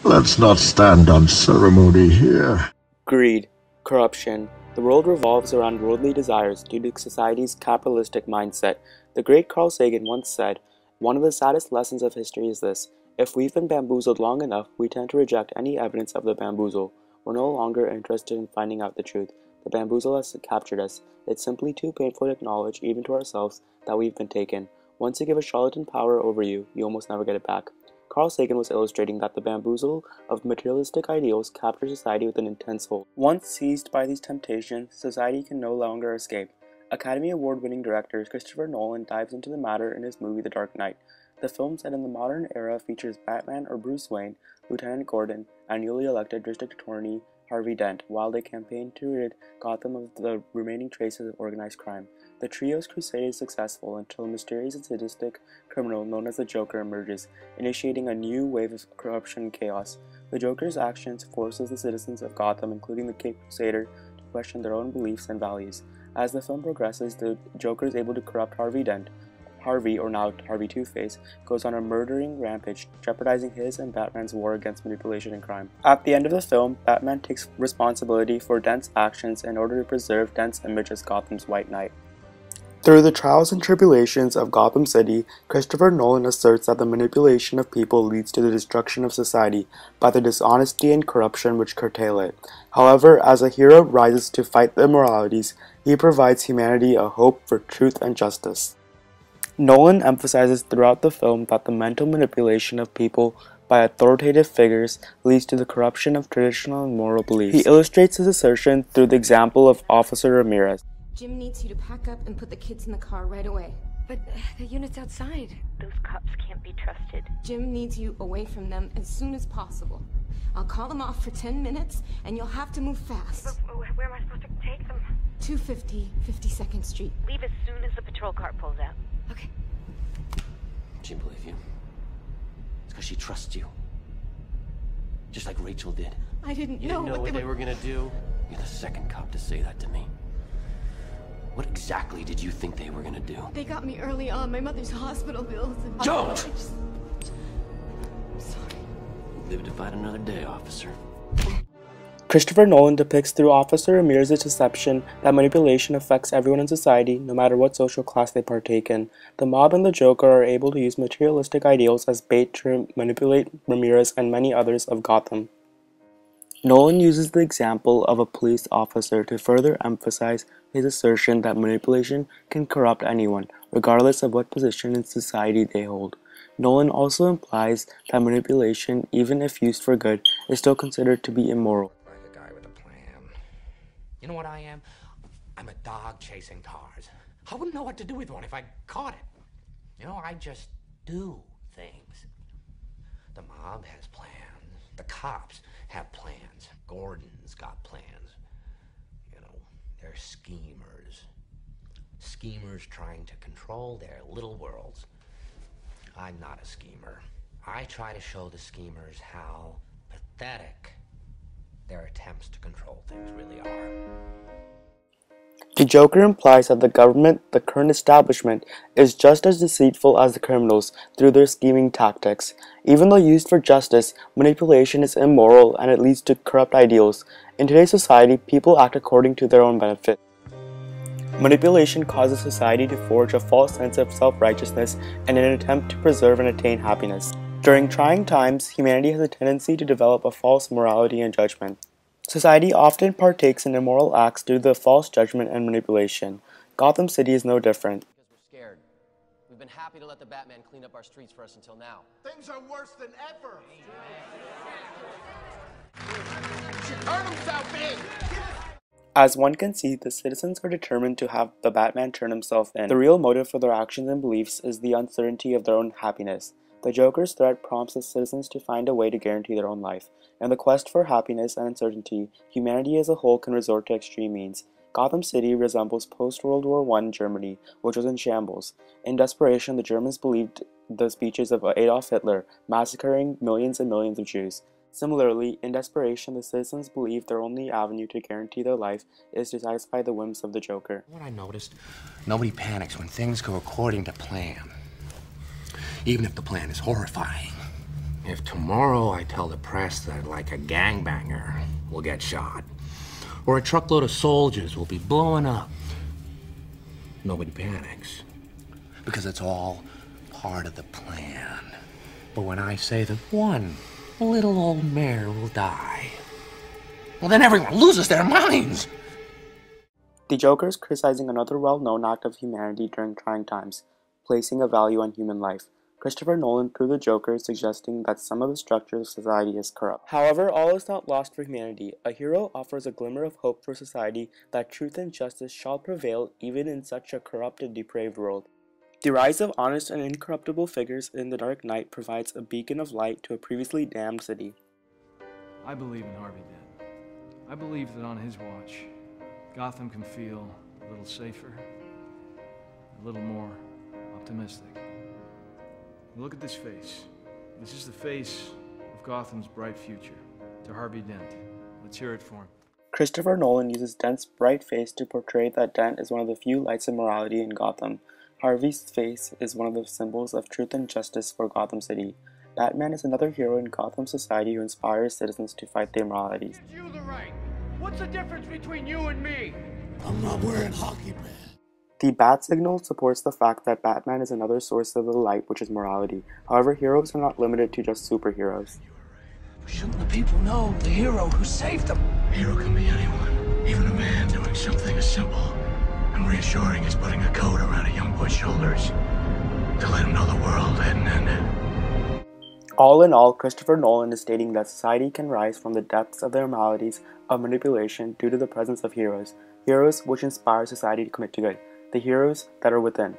Let's not stand on ceremony here. Greed, corruption. The world revolves around worldly desires due to society's capitalistic mindset. The great Carl Sagan once said, "One of the saddest lessons of history is this. If we've been bamboozled long enough, we tend to reject any evidence of the bamboozle. We're no longer interested in finding out the truth. The bamboozle has captured us. It's simply too painful to acknowledge, even to ourselves, that we've been taken. Once you give a charlatan power over you, you almost never get it back." Carl Sagan was illustrating that the bamboozle of materialistic ideals captures society with an intense hold. Once seized by these temptations, society can no longer escape. Academy Award-winning director Christopher Nolan dives into the matter in his movie The Dark Knight. The film, set in the modern era, features Batman or Bruce Wayne, Lieutenant Gordon, and newly elected District Attorney Harvey Dent, while they campaign to rid Gotham of the remaining traces of organized crime. The trio's crusade is successful until a mysterious and sadistic criminal known as the Joker emerges, initiating a new wave of corruption and chaos. The Joker's actions forces the citizens of Gotham, including the Crusader, to question their own beliefs and values. As the film progresses, the Joker is able to corrupt Harvey Dent. Harvey, or now Harvey Two-Face, goes on a murdering rampage, jeopardizing his and Batman's war against manipulation and crime. At the end of the film, Batman takes responsibility for Dent's actions in order to preserve Dent's image as Gotham's White Knight. Through the trials and tribulations of Gotham City, Christopher Nolan asserts that the manipulation of people leads to the destruction of society by the dishonesty and corruption which curtail it. However, as a hero rises to fight the immoralities, he provides humanity a hope for truth and justice. Nolan emphasizes throughout the film that the mental manipulation of people by authoritative figures leads to the corruption of traditional and moral beliefs. He illustrates his assertion through the example of Officer Ramirez. Jim needs you to pack up and put the kids in the car right away. But the unit's outside. Those cops can't be trusted. Jim needs you away from them as soon as possible. I'll call them off for 10 minutes, and you'll have to move fast. But where am I supposed to take them? 250 52nd Street. Leave as soon as the patrol car pulls out. Okay. She believe you. It's because she trusts you. Just like Rachel did. I didn't You know didn't know what they were... were gonna do? You're the second cop to say that to me. What exactly did you think they were gonna do? They got me early on. My mother's hospital bills. And... Don't! I'm sorry. Live to fight another day, officer. Christopher Nolan depicts through Officer Ramirez's deception that manipulation affects everyone in society, no matter what social class they partake in. The mob and the Joker are able to use materialistic ideals as bait to manipulate Ramirez and many others of Gotham. Nolan uses the example of a police officer to further emphasize his assertion that manipulation can corrupt anyone, regardless of what position in society they hold. Nolan also implies that manipulation, even if used for good, is still considered to be immoral. Like a guy with a plan. You know what I am? I'm a dog chasing cars. I wouldn't know what to do with one if I caught it. You know, I just do things. The mob has plans. The cops have plans. Gordon's got plans. You know, they're schemers. Schemers trying to control their little worlds. I'm not a schemer. I try to show the schemers how pathetic their attempts to control things really are. The Joker implies that the government, the current establishment, is just as deceitful as the criminals through their scheming tactics. Even though used for justice, manipulation is immoral and it leads to corrupt ideals. In today's society, people act according to their own benefit. Manipulation causes society to forge a false sense of self-righteousness in an attempt to preserve and attain happiness. During trying times, humanity has a tendency to develop a false morality and judgment. Society often partakes in immoral acts due to the false judgment and manipulation. Gotham City is no different. Because we're scared. We've been happy to let the Batman clean up our streets for us until now. Things are worse than ever. She turned himself in. As one can see, the citizens are determined to have the Batman turn himself in. The real motive for their actions and beliefs is the uncertainty of their own happiness. The Joker's threat prompts the citizens to find a way to guarantee their own life. In the quest for happiness and uncertainty, humanity as a whole can resort to extreme means. Gotham City resembles post-World War I Germany, which was in shambles. In desperation, the Germans believed the speeches of Adolf Hitler, massacring millions and millions of Jews. Similarly, in desperation, the citizens believe their only avenue to guarantee their life is to satisfy the whims of the Joker. What I noticed, nobody panics when things go according to plan. Even if the plan is horrifying. If tomorrow I tell the press that, like, a gangbanger will get shot, or a truckload of soldiers will be blowing up, nobody panics. Because it's all part of the plan. But when I say that one little old mare will die, well, then everyone loses their minds. The Joker is criticizing another well-known act of humanity during trying times, placing a value on human life. Christopher Nolan, through the Joker, is suggesting that some of the structure of society is corrupt. However, all is not lost for humanity. A hero offers a glimmer of hope for society that truth and justice shall prevail even in such a corrupt and depraved world. The rise of honest and incorruptible figures in the Dark Knight provides a beacon of light to a previously damned city. I believe in Harvey Dent. I believe that on his watch, Gotham can feel a little safer, a little more optimistic. Look at this face. This is the face of Gotham's bright future. To Harvey Dent. Let's hear it for him. Christopher Nolan uses Dent's bright face to portray that Dent is one of the few lights of morality in Gotham. Harvey's face is one of the symbols of truth and justice for Gotham City. Batman is another hero in Gotham society who inspires citizens to fight their immoralities. You the right. What's the difference between you and me? I'm not wearing hockey pants. The Bat Signal supports the fact that Batman is another source of the light, which is morality. However, heroes are not limited to just superheroes. Shouldn't the people know the hero who saved them? A hero can be anyone, even a man doing something as simple and reassuring as putting a coat around a young boy's shoulders to let him know the world hadn't ended. All in all, Christopher Nolan is stating that society can rise from the depths of their maladies of manipulation due to the presence of heroes. Heroes which inspire society to commit to good. The heroes that are within.